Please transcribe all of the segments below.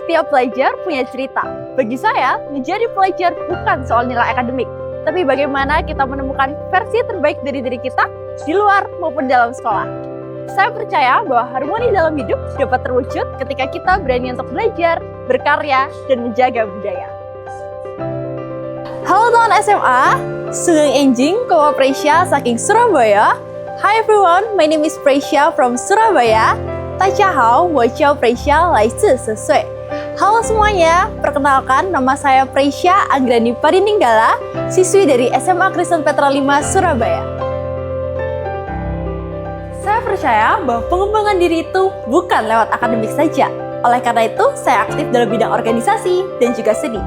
Setiap pelajar punya cerita. Bagi saya, menjadi pelajar bukan soal nilai akademik, tapi bagaimana kita menemukan versi terbaik dari diri kita di luar maupun dalam sekolah. Saya percaya bahwa harmoni dalam hidup dapat terwujud ketika kita berani untuk belajar, berkarya, dan menjaga budaya. Halo teman SMA, Sugeng Enjing, Koma Presya saking Surabaya. Hi everyone, my name is Presya from Surabaya. 大家好，我叫 Presya 来自10岁。Halo semuanya, perkenalkan nama saya Presya Anggrani Parininggala, siswi dari SMA Kristen Petra 5 Surabaya. Saya percaya bahwa pengembangan diri itu bukan lewat akademik saja. Oleh karena itu, saya aktif dalam bidang organisasi dan juga seni.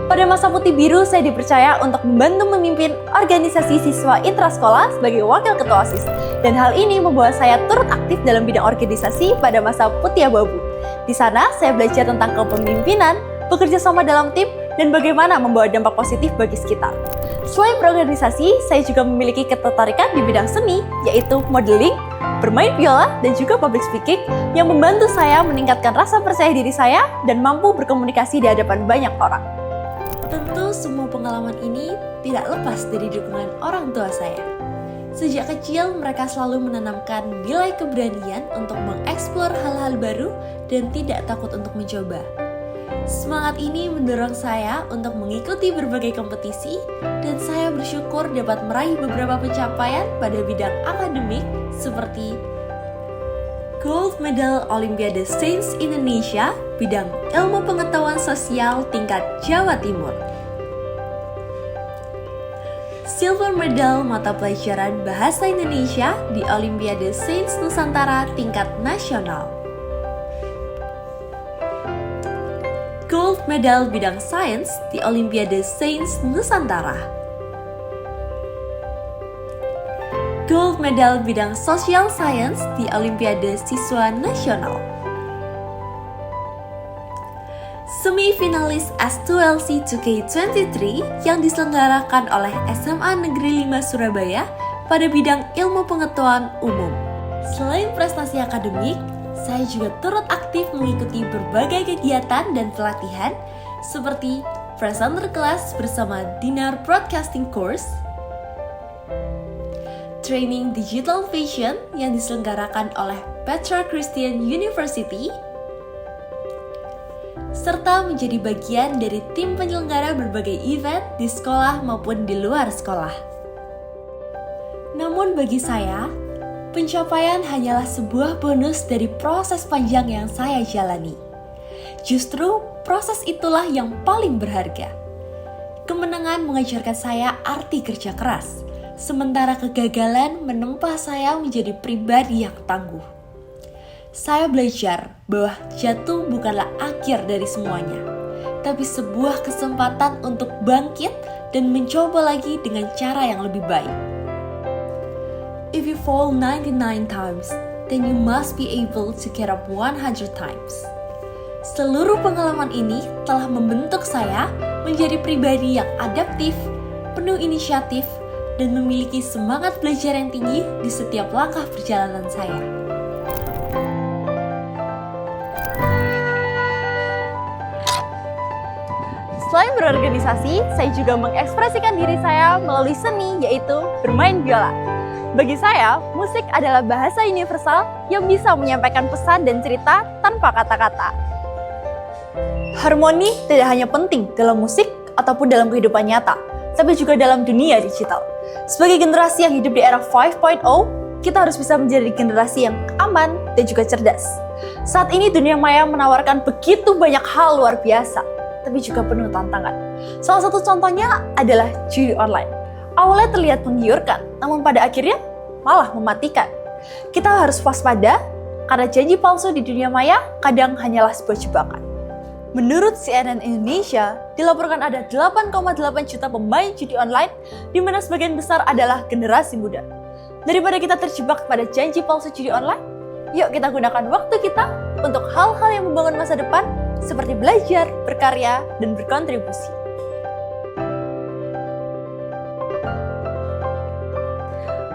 Pada masa Putih Biru, saya dipercaya untuk membantu memimpin organisasi siswa intrasekolah sebagai wakil ketua OSIS. Dan hal ini membawa saya turut aktif dalam bidang organisasi pada masa Putih Abu-Abu. Di sana, saya belajar tentang kepemimpinan, bekerja sama dalam tim, dan bagaimana membawa dampak positif bagi sekitar. Selain berorganisasi, saya juga memiliki ketertarikan di bidang seni, yaitu modeling, bermain biola, dan juga public speaking yang membantu saya meningkatkan rasa percaya diri saya dan mampu berkomunikasi di hadapan banyak orang. Tentu semua pengalaman ini tidak lepas dari dukungan orang tua saya. Sejak kecil, mereka selalu menanamkan nilai keberanian untuk mengeksplor hal-hal baru dan tidak takut untuk mencoba. Semangat ini mendorong saya untuk mengikuti berbagai kompetisi dan saya bersyukur dapat meraih beberapa pencapaian pada bidang akademik seperti Gold Medal Olimpiade Sains Indonesia bidang ilmu pengetahuan sosial tingkat Jawa Timur, Silver Medal mata pelajaran Bahasa Indonesia di Olimpiade Sains Nusantara tingkat nasional, Gold Medal bidang sains di Olimpiade Sains Nusantara, Gold Medal bidang Social Science di Olimpiade Siswa Nasional, Semifinalis S2LC 2K23 yang diselenggarakan oleh SMA Negeri 5 Surabaya pada bidang ilmu pengetahuan umum. Selain prestasi akademik, saya juga turut aktif mengikuti berbagai kegiatan dan pelatihan seperti presenter kelas bersama Dinar Broadcasting Course, training digital fashion yang diselenggarakan oleh Petra Christian University, serta menjadi bagian dari tim penyelenggara berbagai event di sekolah maupun di luar sekolah. Namun bagi saya, pencapaian hanyalah sebuah bonus dari proses panjang yang saya jalani. Justru proses itulah yang paling berharga. Kemenangan mengajarkan saya arti kerja keras, sementara kegagalan menempa saya menjadi pribadi yang tangguh. Saya belajar bahwa jatuh bukanlah akhir dari semuanya, tapi sebuah kesempatan untuk bangkit dan mencoba lagi dengan cara yang lebih baik. If you fall 99 times, then you must be able to get up 100 times. Seluruh pengalaman ini telah membentuk saya menjadi pribadi yang adaptif, penuh inisiatif, dan memiliki semangat belajar yang tinggi di setiap langkah perjalanan saya. Selain berorganisasi, saya juga mengekspresikan diri saya melalui seni, yaitu bermain biola. Bagi saya, musik adalah bahasa universal yang bisa menyampaikan pesan dan cerita tanpa kata-kata. Harmoni tidak hanya penting dalam musik ataupun dalam kehidupan nyata, tapi juga dalam dunia digital. Sebagai generasi yang hidup di era 5.0, kita harus bisa menjadi generasi yang aman dan juga cerdas. Saat ini dunia maya menawarkan begitu banyak hal luar biasa, tapi juga penuh tantangan. Salah satu contohnya adalah judi online. Awalnya terlihat menggiurkan, namun pada akhirnya malah mematikan. Kita harus waspada, karena janji palsu di dunia maya kadang hanyalah sebuah jebakan. Menurut CNN Indonesia, dilaporkan ada 8,8 juta pemain judi online, di mana sebagian besar adalah generasi muda. Daripada kita terjebak pada janji palsu judi online, yuk kita gunakan waktu kita untuk hal-hal yang membangun masa depan, seperti belajar, berkarya, dan berkontribusi.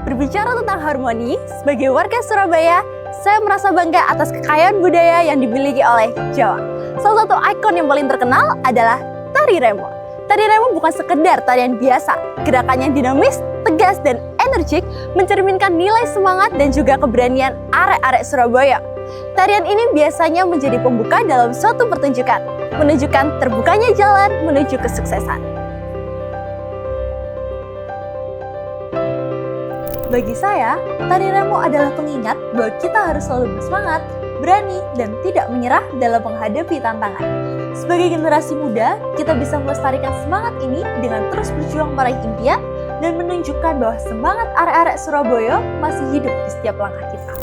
Berbicara tentang harmoni, sebagai warga Surabaya, saya merasa bangga atas kekayaan budaya yang dimiliki oleh Jawa. Salah satu ikon yang paling terkenal adalah tari remo. Tari remo bukan sekedar tarian biasa. Gerakannya dinamis, tegas, dan energik mencerminkan nilai semangat dan juga keberanian arek-arek Surabaya. Tarian ini biasanya menjadi pembuka dalam suatu pertunjukan, menunjukkan terbukanya jalan menuju kesuksesan. Bagi saya, tari remo adalah pengingat bahwa kita harus selalu bersemangat, berani, dan tidak menyerah dalam menghadapi tantangan. Sebagai generasi muda, kita bisa melestarikan semangat ini dengan terus berjuang meraih impian dan menunjukkan bahwa semangat arek-arek Surabaya masih hidup di setiap langkah kita.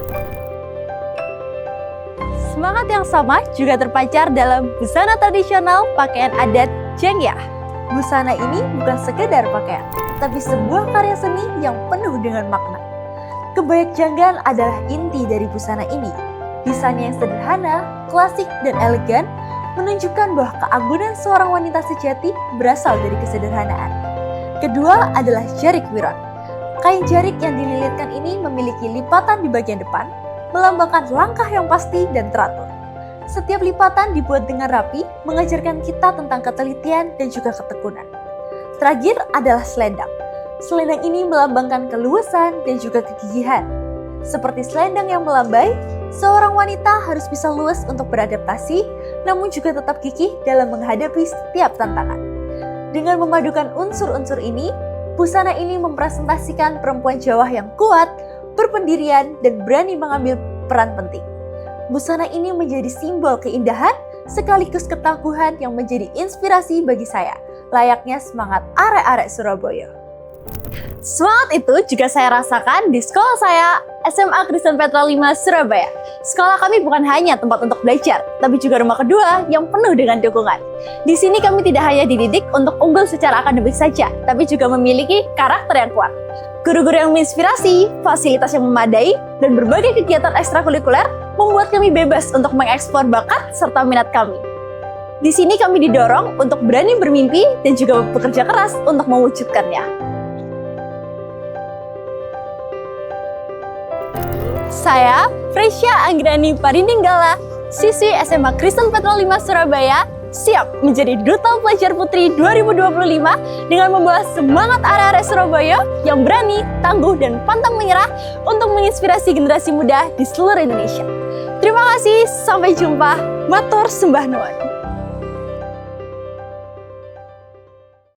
Semangat yang sama juga terpancar dalam busana tradisional pakaian adat Jengyah. Busana ini bukan sekedar pakaian, tapi sebuah karya seni yang penuh dengan makna. Kebaya janggan adalah inti dari busana ini. Desainnya yang sederhana, klasik, dan elegan menunjukkan bahwa keanggunan seorang wanita sejati berasal dari kesederhanaan. Kedua adalah jarik wiron. Kain jarik yang dililitkan ini memiliki lipatan di bagian depan, melambangkan langkah yang pasti dan teratur. Setiap lipatan dibuat dengan rapi, mengajarkan kita tentang ketelitian dan juga ketekunan. Terakhir adalah selendang. Selendang ini melambangkan keluasan dan juga kegigihan. Seperti selendang yang melambai, seorang wanita harus bisa luas untuk beradaptasi, namun juga tetap gigih dalam menghadapi setiap tantangan. Dengan memadukan unsur-unsur ini, busana ini mempresentasikan perempuan Jawa yang kuat, berpendirian, dan berani mengambil peran penting. Busana ini menjadi simbol keindahan sekaligus ketangguhan yang menjadi inspirasi bagi saya, layaknya semangat arek-arek Surabaya. Semangat itu juga saya rasakan di sekolah saya, SMA Kristen Petra 5 Surabaya. Sekolah kami bukan hanya tempat untuk belajar, tapi juga rumah kedua yang penuh dengan dukungan. Di sini kami tidak hanya dididik untuk unggul secara akademik saja, tapi juga memiliki karakter yang kuat. Guru-guru yang menginspirasi, fasilitas yang memadai, dan berbagai kegiatan ekstrakurikuler membuat kami bebas untuk mengeksplor bakat serta minat kami. Di sini kami didorong untuk berani bermimpi dan juga bekerja keras untuk mewujudkannya. Saya, Fresya Anggrani Pariningala, siswi SMA Kristen Petra 5 Surabaya, siap menjadi Duta Pelajar Putri 2025 dengan membawa semangat arek-arek Surabaya yang berani, tangguh, dan pantang menyerah untuk menginspirasi generasi muda di seluruh Indonesia. Terima kasih, sampai jumpa. Matur sembah nuwun.